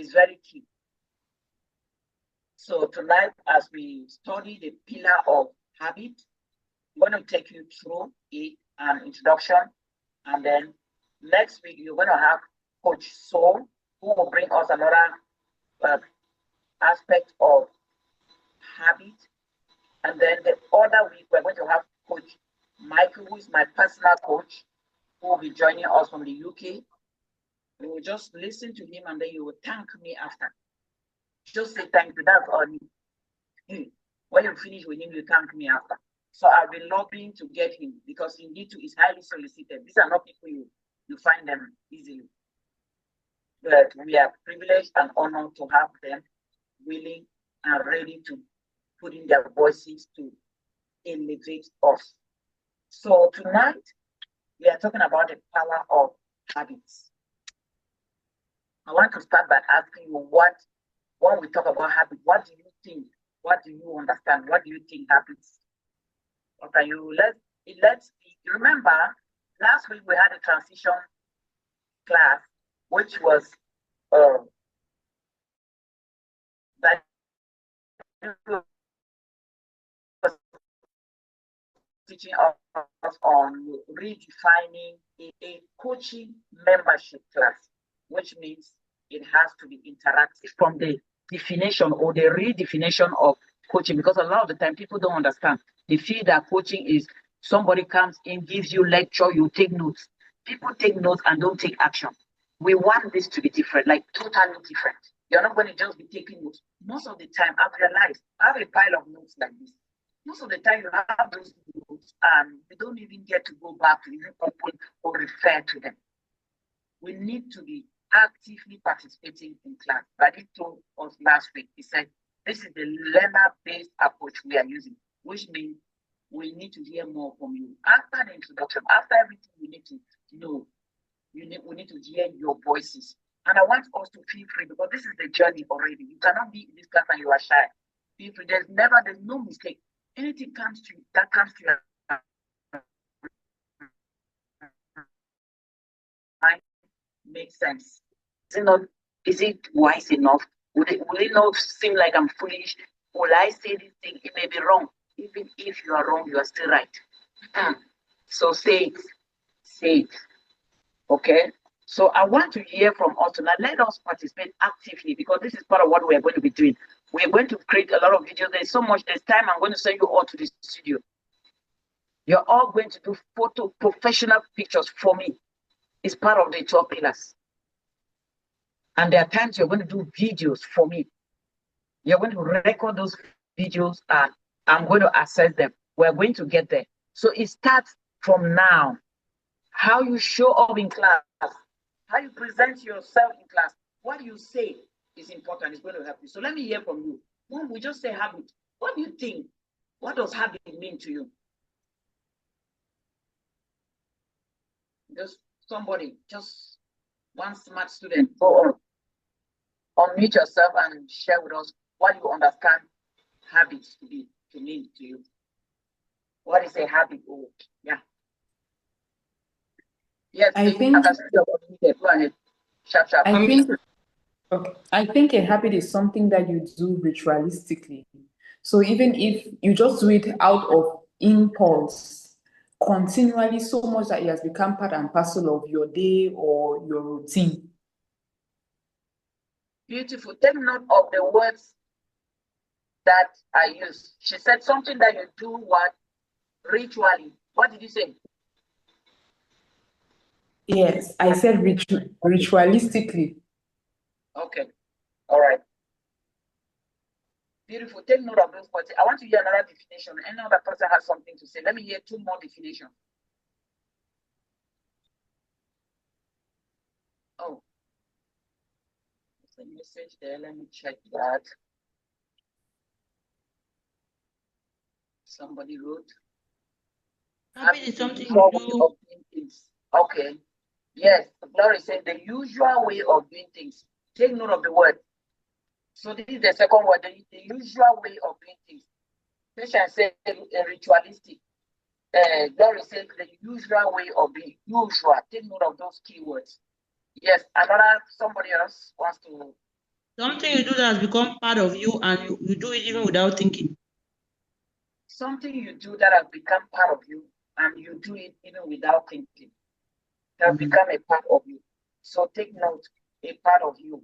is very key. So tonight, as we study the pillar of habit, I'm going to take you through an introduction, and then next week you're going to have Coach Soul, who will bring us another aspect of habit, and then the other week we're going to have Coach Michael, who is my personal coach, who will be joining us from the UK. You will just listen to him, and then you will thank me after. Just say thank you. That's all. When you finish with him, you thank me after. So I've been lobbying to get him because he need to. Is highly solicited. These are not people you find them easily. But we are privileged and honored to have them willing and ready to put in their voices to elevate us. So tonight we are talking about the power of habits. I want to start by asking you when we talk about habits, what do you think? What do you understand? What do you think habits? Okay, let's remember last week we had a transition class, which was that teaching us on redefining a coaching membership class, which means it has to be interactive from the definition or the redefinition of coaching, because a lot of the time people don't understand. They feel that coaching is somebody comes in, gives you lecture, you take notes. People take notes and don't take action. We want this to be different, like totally different. You're not going to just be taking notes. Most of the time, I've realized I have a pile of notes like this. Most of the time you have those notes and you don't even get to go back to even open or refer to them. We need to be actively participating in class. Buddy told us last week, he said, this is the learner-based approach we are using, which means we need to hear more from you. After the introduction, after everything we need to know, we need to hear your voices. And I want us to feel free, because this is the journey already. You cannot be in this class and you are shy. Feel free. There's no mistake. Anything comes to you, that comes to your mind makes sense. Is it wise enough? Will it not seem like I'm foolish? Will I say this thing? It may be wrong. Even if you are wrong, you are still right. So say it. Okay? So I want to hear from us tonight. Let us participate actively, because this is part of what we are going to be doing. We are going to create a lot of videos. There's time I'm going to send you all to the studio. You're all going to do professional pictures for me. It's part of the 12 pillars. And there are times you're going to do videos for me. You're going to record those videos and I'm going to assess them. We're going to get there. So it starts from now. How you show up in class, how you present yourself in class, what you say is important. It's going to help you. So let me hear from you. When we just say habit, what do you think? What does habit mean to you? Just one smart student, go on. Unmute yourself and share with us what you understand habits to mean to you. What is a habit? Oh, yeah. Yes, I think. Go ahead. Sharp. I think a habit is something that you do ritualistically. So even if you just do it out of impulse, continually, so much that it has become part and parcel of your day or your routine. Beautiful. Take note of the words that I use. She said something that you do what? Ritually. What did you say? Yes, I said ritualistically. Okay. All right. Beautiful. Take note of those words. I want to hear another definition. Any other person has something to say. Let me hear 2 more definitions. Oh. There's a message there. Let me check that. Somebody wrote. Habit is something you do. Okay. Yes. Glory said the usual way of doing things. Take note of the word. So this is the second word, the usual way of doing things. Patient said ritualistic. Glory said the usual way of being. Usual. Take note of those keywords. Yes, somebody else wants to Something you do that has become part of you and you do it even without thinking. Something you do that has become part of you and you do it even without thinking. It has become a part of you. So take note, a part of you.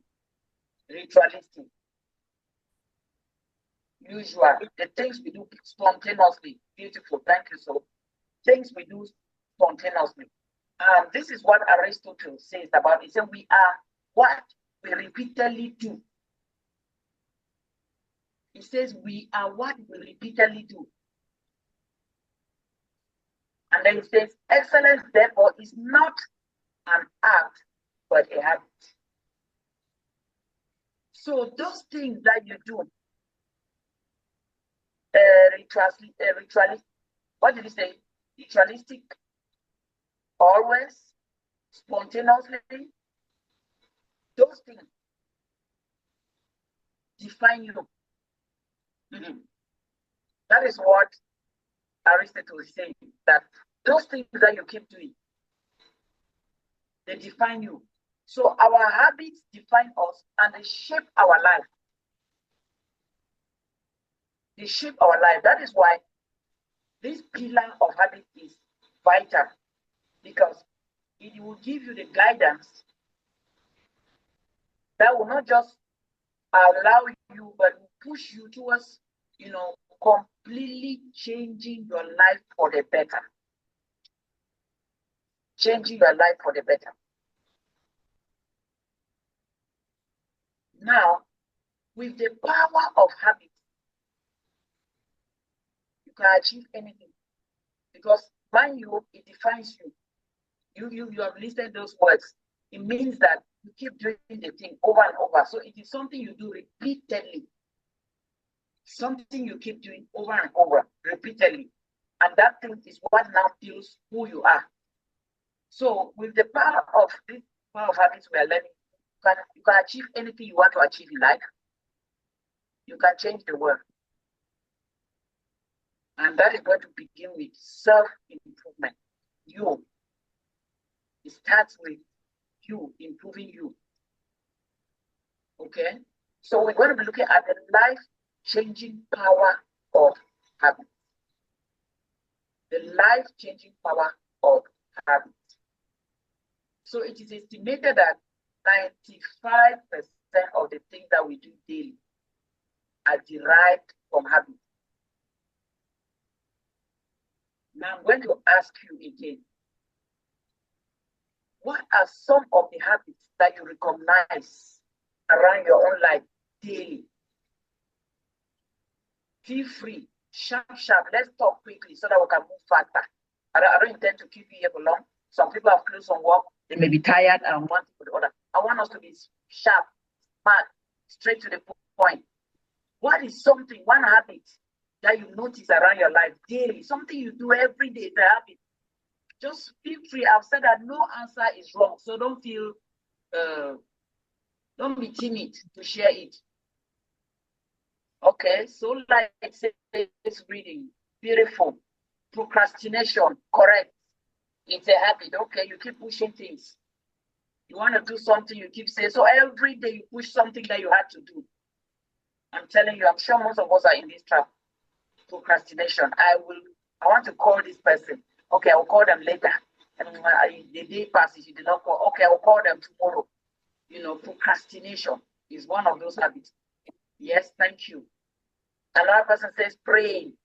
Ritualistic. Usual. The things we do spontaneously. Beautiful. Thank you. So things we do spontaneously. This is what Aristotle says about it. He said we are what we repeatedly do. He says we are what we repeatedly do. And then he says excellence therefore is not an act but a habit. So those things that you do, ritualistic, what did he say? Ritualistic, always, spontaneously, those things define you. That is what Aristotle is saying, that those things that you keep doing, they define you. So our habits define us and they shape our life. They shape our life. That is why this pillar of habit is vital, because it will give you the guidance that will not just allow you, but will push you towards, completely changing your life for the better. Changing your life for the better. Now, with the power of habit, you can achieve anything. Because mind you, it defines you. You have listed those words. It means that you keep doing the thing over and over. So it is something you do repeatedly. Something you keep doing over and over, repeatedly. And that thing is what now builds who you are. So with the power of this power of habits we are learning, you can achieve anything you want to achieve in life. You can change the world. And that is going to begin with self-improvement. You. It starts with you, improving you. Okay? So we're going to be looking at the life-changing power of habits. The life-changing power of habits. So it is estimated that 95% of the things that we do daily are derived from habits. Now I'm going to ask you again, what are some of the habits that you recognize around your own life daily? Feel free, sharp. Let's talk quickly so that we can move faster. I don't intend to keep you here for long. Some people have closed on work. They may be tired and want to do the other. I want us to be sharp, smart, straight to the point. What is one habit that you notice around your life daily? Something you do every day, the habit. Just feel free. I've said that no answer is wrong. So don't be timid to share it. Okay, so like it's reading, beautiful. Procrastination, correct. It's a habit. Okay, you keep pushing things. You want to do something, you keep saying, so every day you push something that you had to do. I'm telling you, I'm sure most of us are in this trap. Procrastination. I want to call this person. Okay, I'll call them later. And the day passes, you did not call. Okay, I'll call them tomorrow. Procrastination is one of those habits. Yes, thank you. Another person says praying.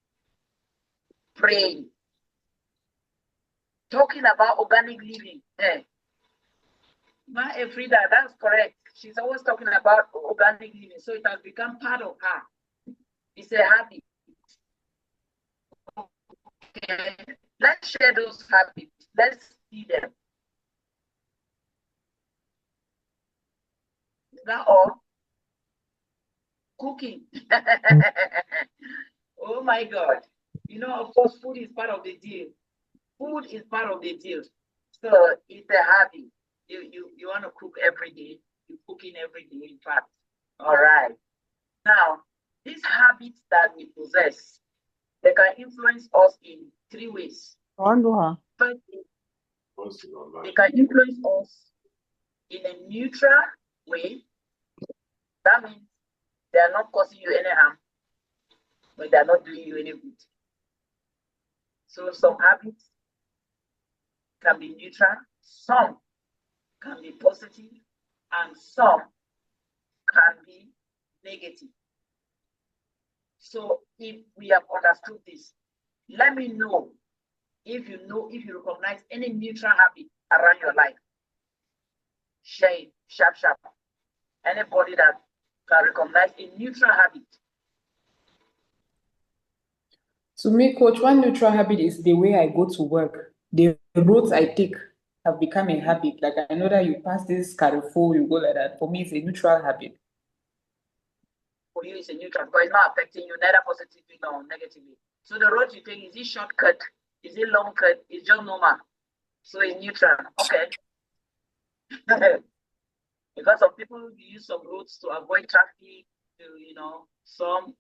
Talking about organic living. Ma Frida, that's correct. She's always talking about organic living, so it has become part of her. It's a habit. Okay. Let's share those habits. Let's see them. Is that all? Cooking. Oh my God. Of course, food is part of the deal. Food is part of the deal. So it's a habit. You want to cook every day. You're cooking every day, in fact. All right. Now, these habits that we possess, they can influence us in 3 ways. First, they can influence us in a neutral way. That means they are not causing you any harm, but they are not doing you any good. So some habits can be neutral, some can be positive, and some can be negative. So if we have understood this, let me know if you recognize any neutral habit around your life. Share it, sharp. Anybody that can recognize a neutral habit. To me, coach, one neutral habit is the way I go to work. The roads I take have become a habit. Like I know that you pass this Carrefour, you go like that. For me, it's a neutral habit. For you, it's a neutral because it's not affecting you neither positively nor negatively. So the road you take, is it shortcut? Is it long cut? It's just normal. So it's neutral. Okay. Because some people use some roads to avoid traffic, some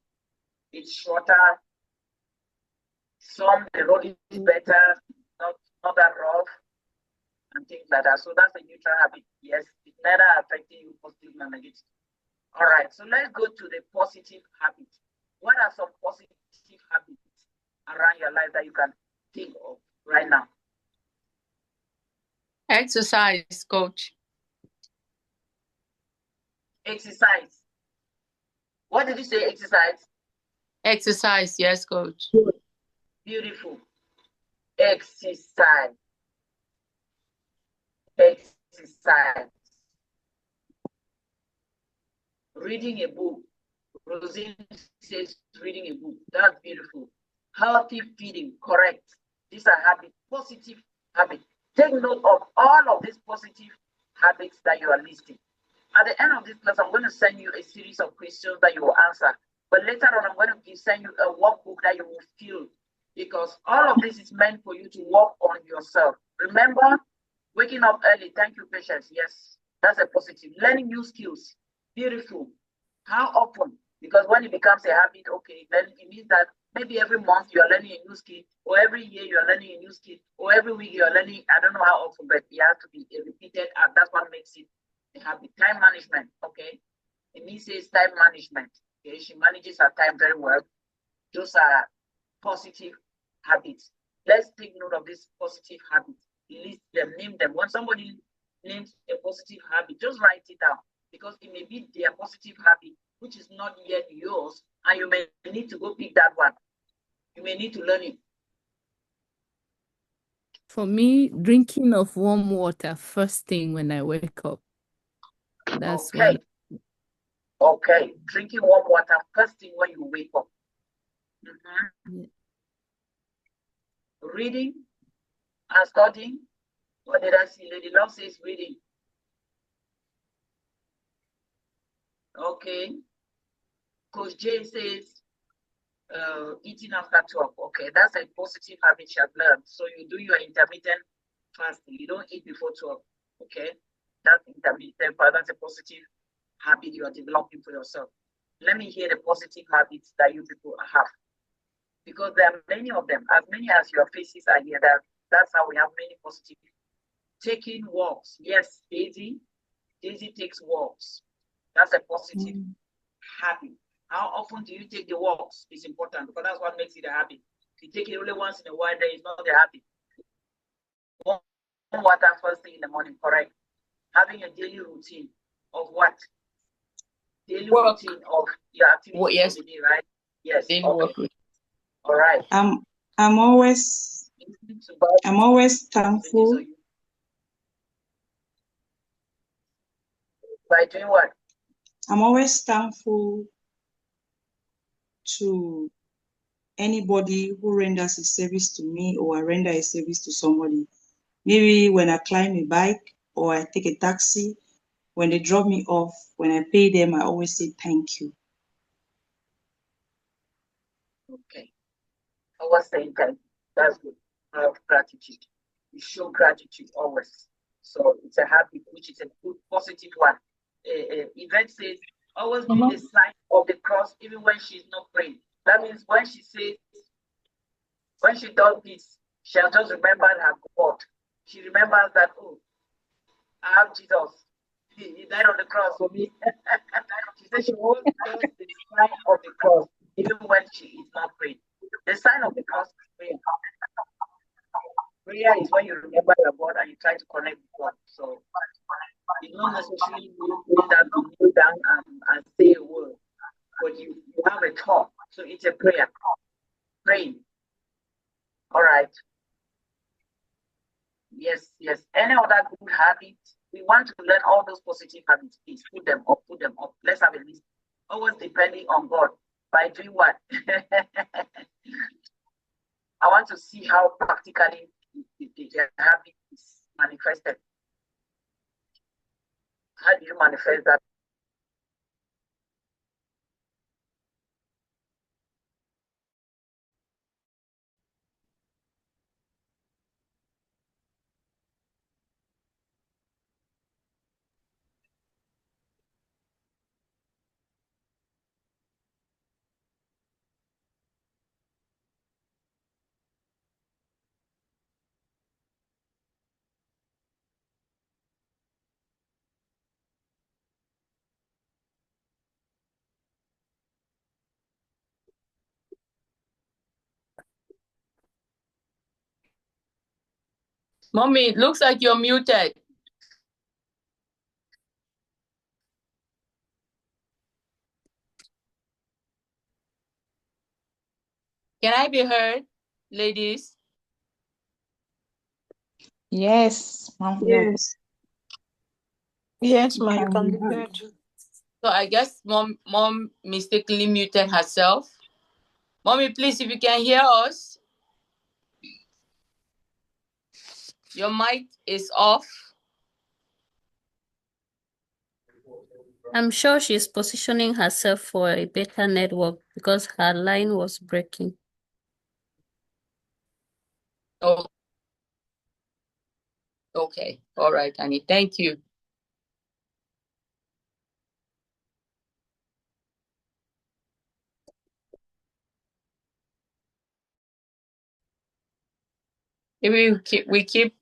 it's shorter, some the road is better, not that rough, and things like that. So that's a neutral habit. Yes, it's neither affecting you positive nor negative. All right, so let's go to the positive habits. What are some positive habits around your life that you can think of right now? Exercise, coach. Exercise. What did you say? Exercise? Exercise, yes, coach. Beautiful. Exercise. Exercise. Reading a book. Rosine says reading a book. That's beautiful. Healthy feeding. Correct. These are habits. Positive habits. Take note of all of these positive habits that you are listing. At the end of this class, I'm going to send you a series of questions that you will answer. But later on, I'm going to send you a workbook that you will fill, because all of this is meant for you to work on yourself. Remember, waking up early. Thank you, Patience. Yes, that's a positive. Learning new skills. Beautiful. How often? Because when it becomes a habit, okay, then it means that maybe every month you are learning a new skill, or every year you are learning a new skill, or every week you are learning, I don't know how often, but it has to be a repeated, and that's what makes it a habit. Time management, okay? It says time management. Okay, she manages her time very well. Those are positive habits. Let's take note of these positive habits. List them, name them. When somebody names a positive habit, just write it down, because it may be their positive habit, which is not yet yours, and you may need to go pick that one. You may need to learn it. For me, drinking of warm water first thing when I wake up. That's okay. one. Okay, drinking warm water first thing when you wake up. Yeah. Reading and studying. What did I see? Lady Love says reading. Okay. Coach J says eating after 12. Okay, that's a positive habit you have learned. So you do your intermittent fasting. You don't eat before 12. Okay, that's intermittent, but that's a positive habit you are developing for yourself. Let me hear the positive habits that you people have, because there are many of them. As many as your faces are here, that's how we have many positive. Taking walks. Yes, Daisy takes walks. That's a positive habit. How often do you take the walks? It's important, because that's what makes it a habit. If you take it only once in a while, then it's not a habit. Warm water first thing in the morning, correct. Having a daily routine of what? Daily routine of your activities yes. of the day, right? Yes. Daily Okay. work. All right. I'm always thankful. By doing what? I'm always thankful to anybody who renders a service to me, or I render a service to somebody. Maybe when I climb a bike or I take a taxi, when they drop me off, when I pay them, I always say thank you. Okay. I was saying thank you. That's good. Have gratitude. You show gratitude always. So it's a habit, which is a good positive one. Yvette says, always do the sign of the cross even when she's not praying. That means when she does this, she'll just remember her God. She remembers that, oh, I have Jesus. He died on the cross for me. She said she always does the sign of the cross, even when she is not praying. The sign of the cross is prayer. Prayer is when you remember your God and you try to connect with God. So it's not necessarily you doing that to kneel down and say a word, but you have a talk. So it's a prayer. Praying. All right. Yes, yes. Any other good habit? We want to learn all those positive habits. Please put them up, put them up. Let's have a list. Always depending on God. By doing what? I want to see how practically the habit is manifested. How do you manifest that? Mommy, it looks like you're muted. Can I be heard, ladies? Yes, ma'am. Yes. Yes, ma, you can can be be heard. So I guess mom mistakenly muted herself. Mommy, please, if you can hear us, your mic is off. I'm sure she's positioning herself for a better network because her line was breaking. Oh, okay. All right, Annie. Thank you. Maybe we keep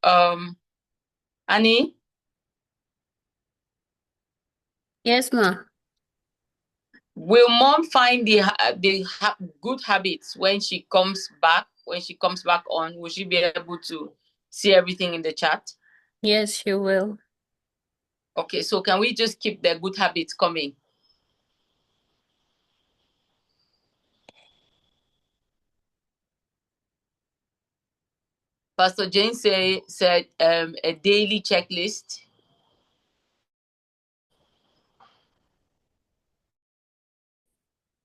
Annie. Yes, ma. Will mom find the good habits when she comes back? When she comes back on, will she be able to see everything in the chat? Yes, she will. Okay, so can we just keep the good habits coming? Pastor Jane said a daily checklist.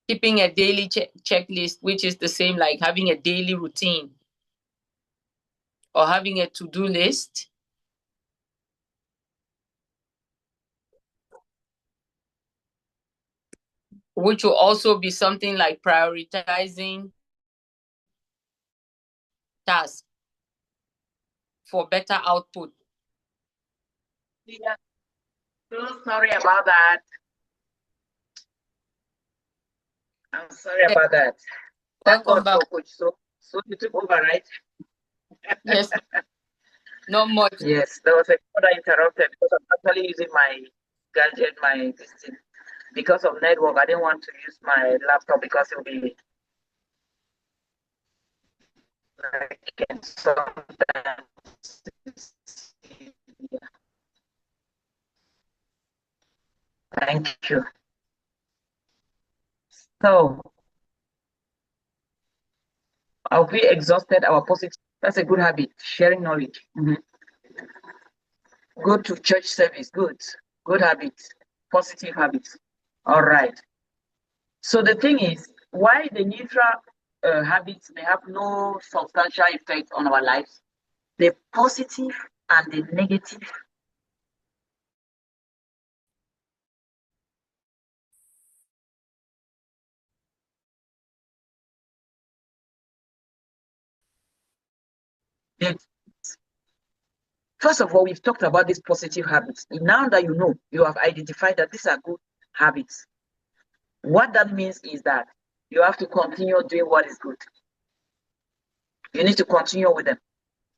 Keeping a daily checklist, which is the same like having a daily routine or having a to-do list. Which will also be something like prioritizing tasks for better output. Yeah. So sorry about that. I'm sorry about that. Thank God for Coach. So you took over, right? Yes. Not much. Yes, there was a call I interrupted because I'm actually using my gadget, my system. Because of network, I didn't want to use my laptop because it will be like sometimes. Thank you. So, have we exhausted our positive? That's a good habit, sharing knowledge. Go to church service, good habits, positive habits. All right. So the thing is, why the neutral habits may have no substantial effect on our lives, the positive and the negative. First of all, we've talked about these positive habits. Now that you know, you have identified that these are good habits. What that means is that you have to continue doing what is good. You need to continue with them.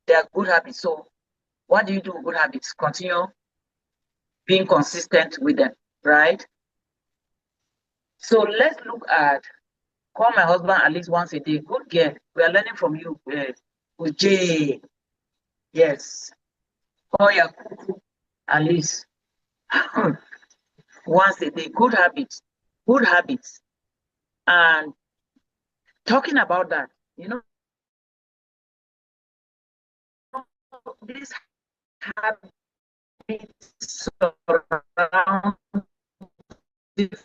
They are good habits. So what do you do with good habits? Continue being consistent with them, right? So let's look at call my husband at least once a day. Good girl. We are learning from you, J. Yes. Call your cuckoo at least once a day. Good habits. Good habits. And talking about that, you know, this habits surround different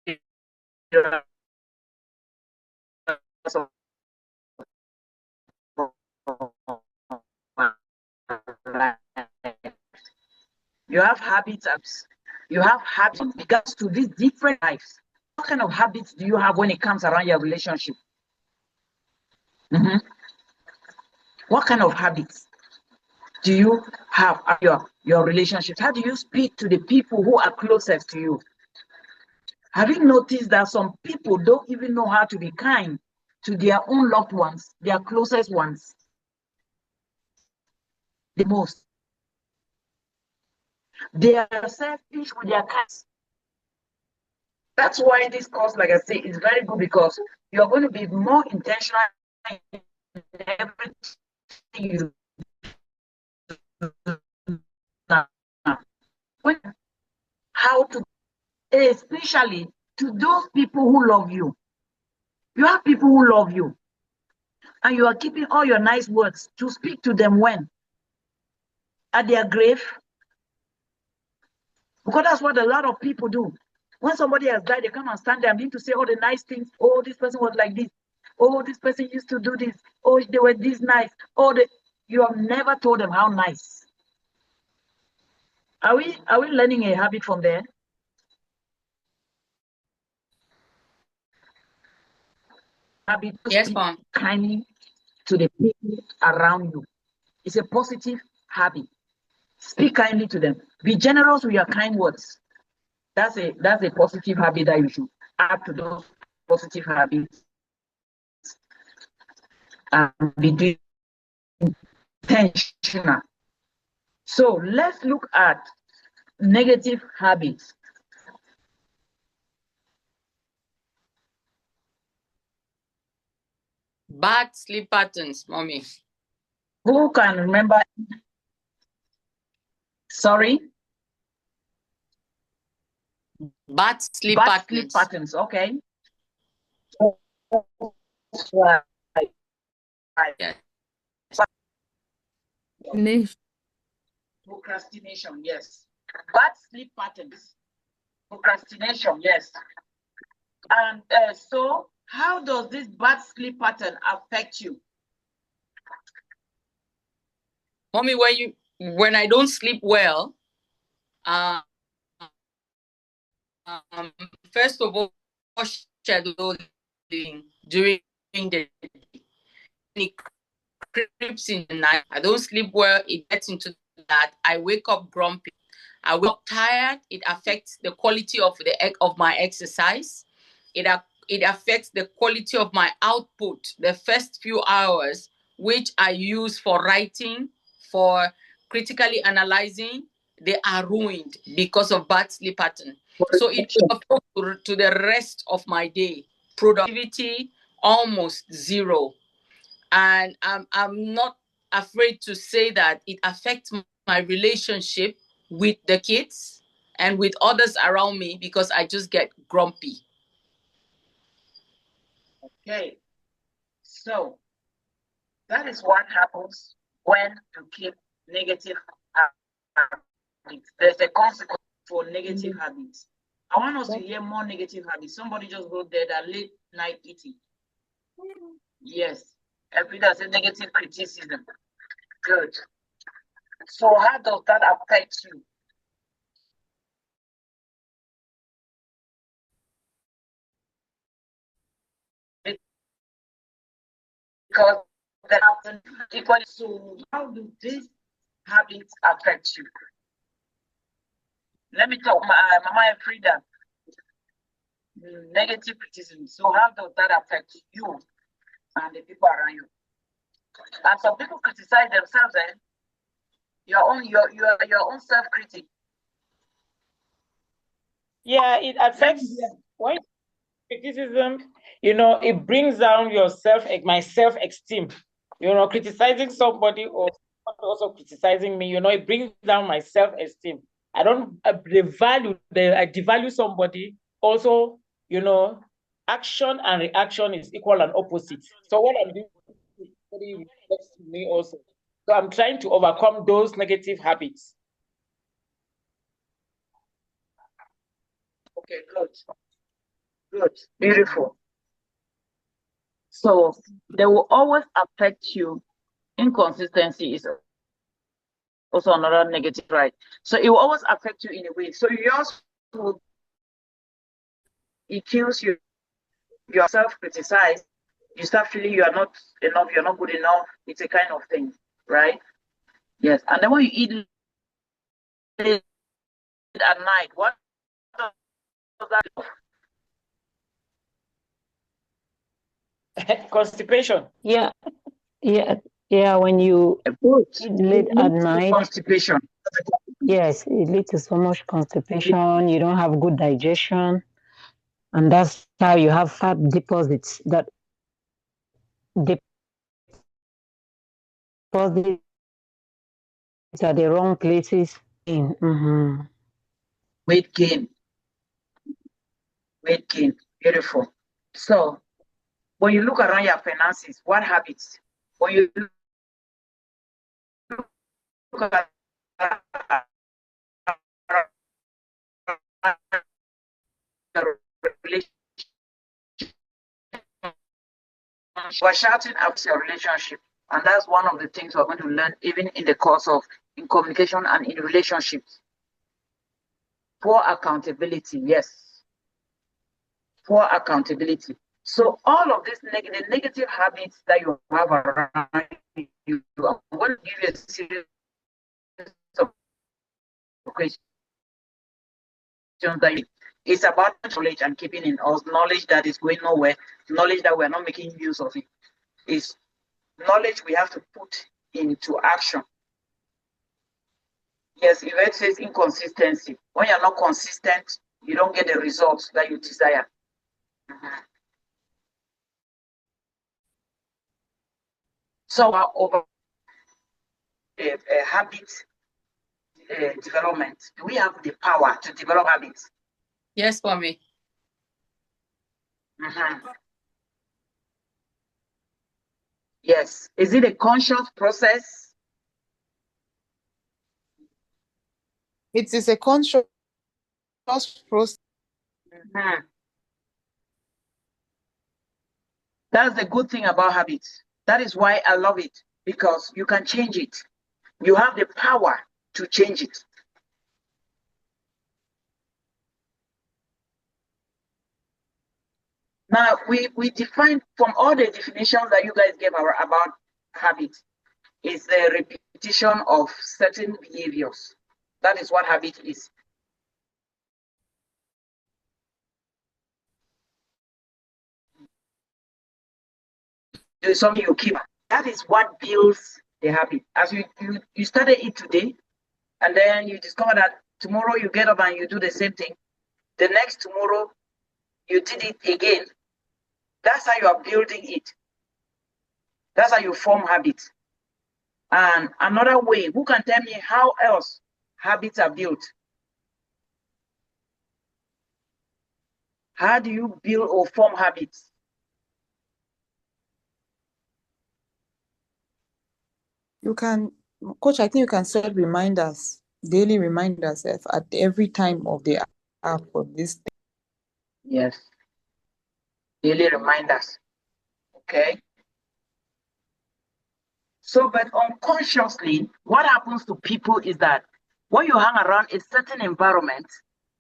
areas of life. You have habits, you have habits in regards to these different lives. What kind of habits do you have when it comes around your relationship? What kind of habits do you have at your relationships? How do you speak to the people who are closest to you? Have you noticed that some people don't even know how to be kind to their own loved ones, their closest ones? The most. They are selfish with their cats. That's why this course, like I say, is very good because you're going to be more intentional in everything you do now. How to, especially to those people who love you. You have people who love you, and you are keeping all your nice words to speak to them when? At their grave. Because that's what a lot of people do. When somebody has died, they come and stand there and begin to say all the nice things. Oh, this person was like this. Oh, this person used to do this. Oh, they were this nice. Oh, you have never told them how nice. Are we learning a habit from there? Habit. Yes, ma'am. Kindly to the people around you. It's a positive habit. Speak kindly to them. Be generous with your kind words. That's a positive habit that you should add to those positive habits and be intentional. So let's look at negative habits. Bad sleep patterns, mommy. Who can remember? Sorry? Bad sleep Bad patterns. sleep patterns, okay. Yes. Procrastination, yes. Bad sleep patterns. Procrastination, yes. And so how does this bad sleep pattern affect you? Mommy, when I don't sleep well, first of all, scheduling during the day. It creeps in the night. I don't sleep well. It gets into that. I wake up grumpy. I wake up tired. It affects the quality of my exercise. It affects the quality of my output. The first few hours, which I use for writing, for critically analyzing, they are ruined because of bad sleep pattern. So it affects to the rest of my day. Productivity almost zero. And I'm not afraid to say that it affects my relationship with the kids and with others around me because I just get grumpy. Okay, so that is what happens when you keep negative habits. There's a consequence for negative habits. I want us to hear more negative habits. Somebody just wrote there that late night eating. Yes, every that's a negative criticism. Good. So how does that affect you? Because that happens equally. So how do these habits affect you? Let me talk, Mama Frida. negative criticism. So how does that affect you and the people around you? And some people criticize themselves, and your own self-critic. Yeah, it affects when criticism, it brings down my self-esteem. Criticizing somebody or somebody also criticizing me, it brings down my self-esteem. I don't I devalue somebody. Also, action and reaction is equal and opposite. So what I'm doing really reflects to me also. So I'm trying to overcome those negative habits. Okay, good, beautiful. So they will always affect you. Inconsistency is also another negative, right? So it will always affect you in a way. So yours will, it kills you. You are self-criticized. You start feeling you are not enough. You're not good enough. It's a kind of thing, right? Yes. And then when you eat late at night, what does that? Constipation. Yeah, when you eat late at night, constipation. yes, it leads to so much constipation. You don't have good digestion, and that's how you have fat deposits that deposit at the wrong places. Weight gain. Beautiful. So when you look around your finances, what habits? When you look at we're shouting out your relationship, and that's one of the things we're going to learn even in the course of in communication and in relationships. Poor accountability, yes. Poor accountability. So all of this the negative habits that you have around you, I'm going to give you a series of questions that it's about knowledge and keeping in us knowledge that is going nowhere, knowledge that we're not making use of it. Is knowledge we have to put into action. Yes, Yvette says inconsistency. When you're not consistent, you don't get the results that you desire. So over habit development, do we have the power to develop habits? Yes, for me. Yes. Is it a conscious process? It is a conscious process. That's the good thing about habits. That is why I love it, because you can change it. You have the power to change it. Now, we define from all the definitions that you guys gave about habit, is the repetition of certain behaviors. That is what habit is. Do something you keep. That is what builds the habit. As you started it today, and then you discover that tomorrow you get up and you do the same thing. The next tomorrow, you did it again. That's how you are building it. That's how you form habits. And another way, who can tell me how else habits are built? How do you build or form habits? You can, Coach, I think you can set reminders, daily reminders at every time of the app of this thing. Yes. Daily reminders. Okay. So, but unconsciously, what happens to people is that when you hang around a certain environment,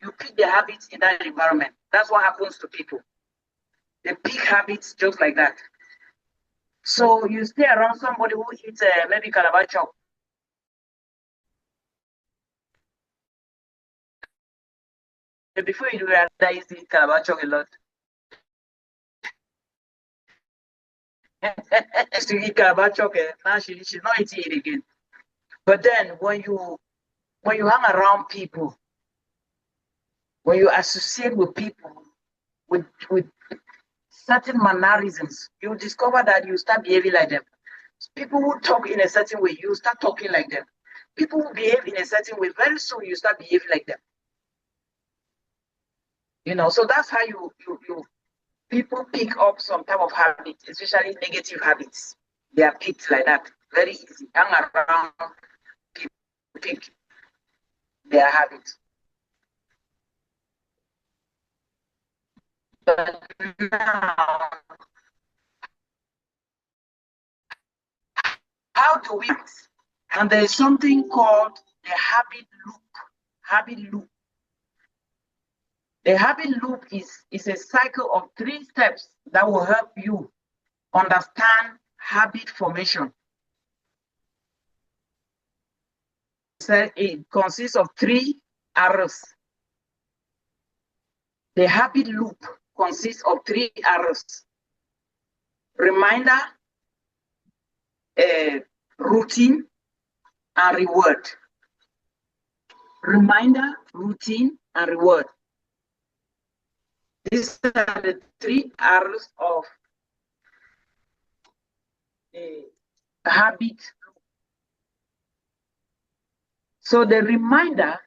you pick the habits in that environment. That's what happens to people. They pick habits just like that. So you stay around somebody who eats maybe calabash chop. before you realize you eat calabash a lot. Used to eat calabash chocolate. Now she's not eating it again. But then when you hang around people, when you associate with people with certain mannerisms, you discover that you start behaving like them. People who talk in a certain way, you start talking like them. People who behave in a certain way, very soon you start behaving like them. You know, so that's how you people pick up some type of habits, especially negative habits. They are picked like that. Very easy. Hang around people, pick their habits. But now, how do we? And there is something called the habit loop. Habit loop. The habit loop is a cycle of 3 steps that will help you understand habit formation. So it consists of 3 arrows. The habit loop consists of 3 arrows. Reminder, routine, and reward. Reminder, routine, and reward. These are the 3 arrows of the habit. So the reminder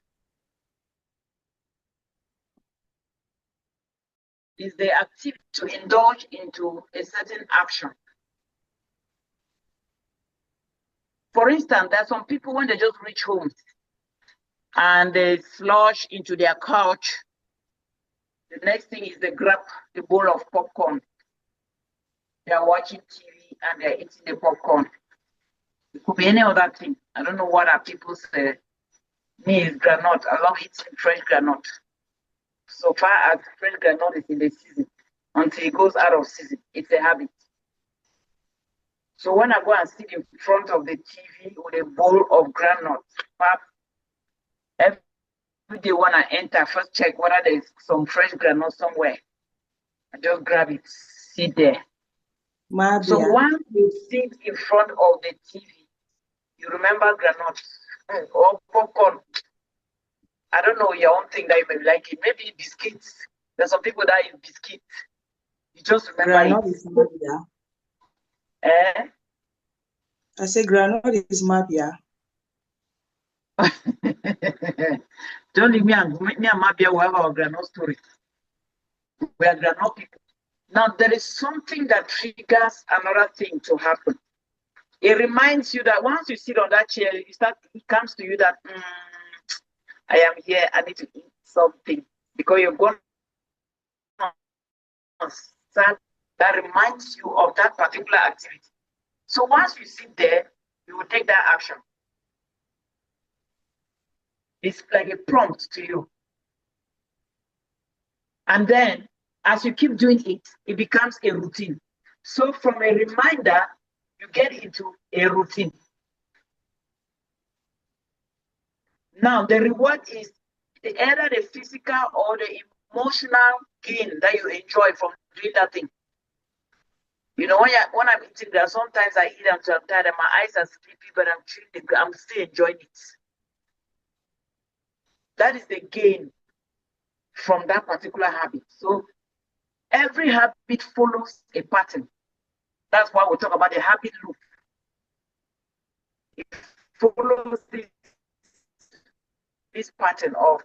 is the activity to indulge into a certain action. For instance, there are some people when they just reach home and they slush into their couch, the next thing is they grab the bowl of popcorn. They are watching TV and they're eating the popcorn. It could be any other thing. I don't know what are people say. Me is granite. I love eating fresh granite. So far as fresh granite is in the season, until it goes out of season, it's a habit. So when I go and sit in front of the TV with a bowl of granite, every day when I enter, first check whether there's some fresh granite somewhere. I just grab it, sit there. So once you sit in front of the TV, you remember granite or popcorn. I don't know your own thing that you may like it. Maybe biscuits. There's some people that eat biscuits. You just remember Granite is Mabia. I say granite is Mabia. Don't leave me and Mabia will have our granite story. We are granite people. Now there is something that triggers another thing to happen. It reminds you that once you sit on that chair, it comes to you that I am here, I need to eat something. Because you're going to that reminds you of that particular activity. So once you sit there, you will take that action. It's like a prompt to you. And then as you keep doing it, it becomes a routine. So from a reminder, you get into a routine. Now, the reward is either the physical or the emotional gain that you enjoy from doing that thing. You know, when I'm eating there, sometimes I eat until I'm tired and my eyes are sleepy, but I'm still enjoying it. That is the gain from that particular habit. So every habit follows a pattern. That's why we talk about the habit loop. It follows this pattern of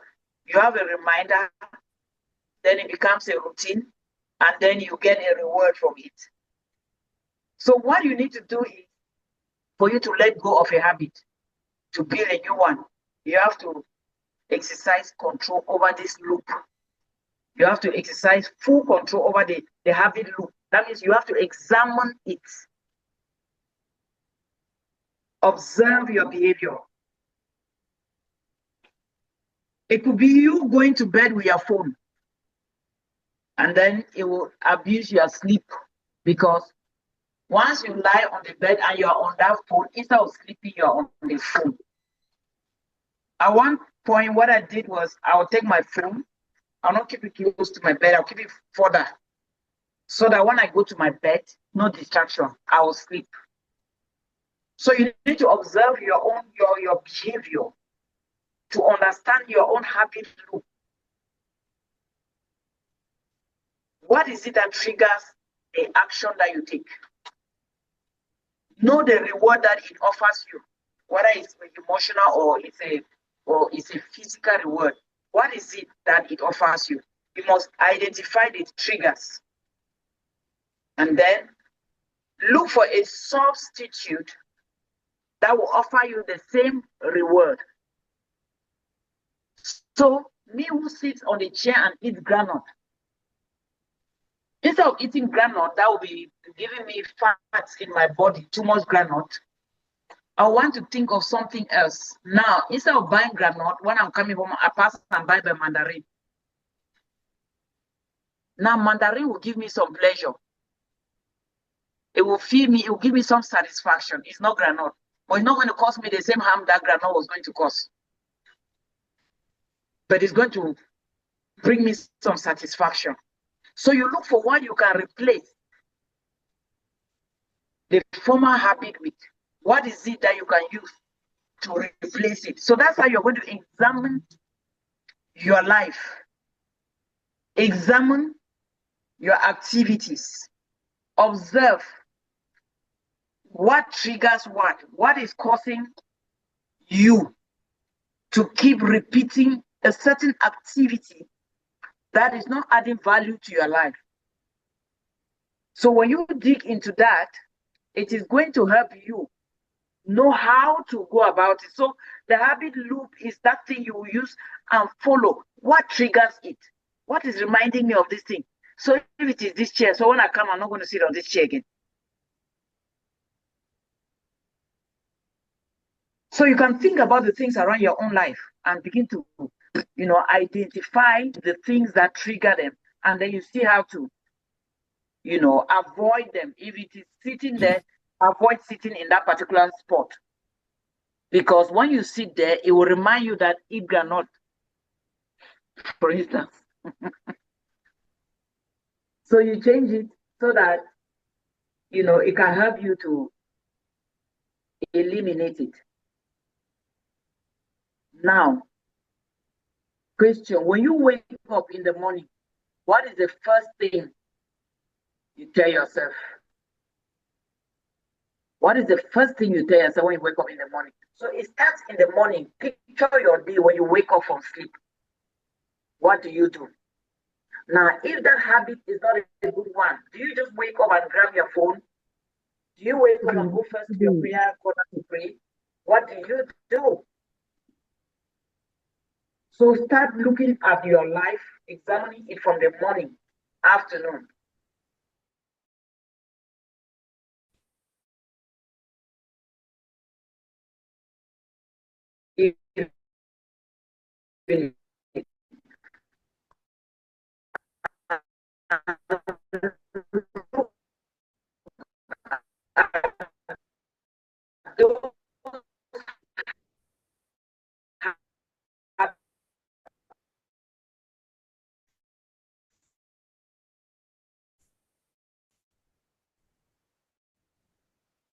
you have a reminder, then it becomes a routine, and then you get a reward from it. So what you need to do is for you to let go of a habit, to build a new one, you have to exercise control over this loop. You have to exercise full control over the habit loop. That means you have to examine it. Observe your behavior. It could be you going to bed with your phone, and then it will abuse your sleep, because once you lie on the bed and you're on that phone, instead of sleeping, you're on the phone. At one point, what I did was I would take my phone, I'll not keep it close to my bed. I'll keep it further. So that when I go to my bed, no distraction, I will sleep. So you need to observe your own your behavior to understand your own habit loop. What is it that triggers the action that you take? Know the reward that it offers you, whether it's emotional or it's a physical reward. What is it that it offers you? You must identify the triggers. And then look for a substitute that will offer you the same reward. So, me who sits on the chair and eats granite, instead of eating granite, that will be giving me fats in my body, too much granite. I want to think of something else. Now, instead of buying granite, when I'm coming home, I pass and buy the mandarin. Now, mandarin will give me some pleasure. It will feed me, it will give me some satisfaction. It's not granite. But it's not going to cost me the same harm that granite was going to cost. But it's going to bring me some satisfaction. So you look for what you can replace the former habit with. What is it that you can use to replace it? So that's how you're going to examine your life. Examine your activities. Observe what triggers what is causing you to keep repeating a certain activity that is not adding value to your life. So when you dig into that, it is going to help you know how to go about it. So the habit loop is that thing you will use and follow. What triggers it? What is reminding me of this thing? So if it is this chair, so when I come, I'm not going to sit on this chair again. So you can think about the things around your own life and begin to, identify the things that trigger them. And then you see how to, avoid them. If it is sitting there, avoid sitting in that particular spot. Because when you sit there, it will remind you that eat granite, for instance. So you change it so that, it can help you to eliminate it. Now, question, when you wake up in the morning, what is the first thing you tell yourself? What is the first thing you tell yourself when you wake up in the morning? So it starts in the morning. Picture your day when you wake up from sleep. What do you do? Now, if that habit is not a good one, do you just wake up and grab your phone? Do you wake up and go first to your prayer corner to pray? What do you do? So start looking at your life, examining it from the morning, afternoon.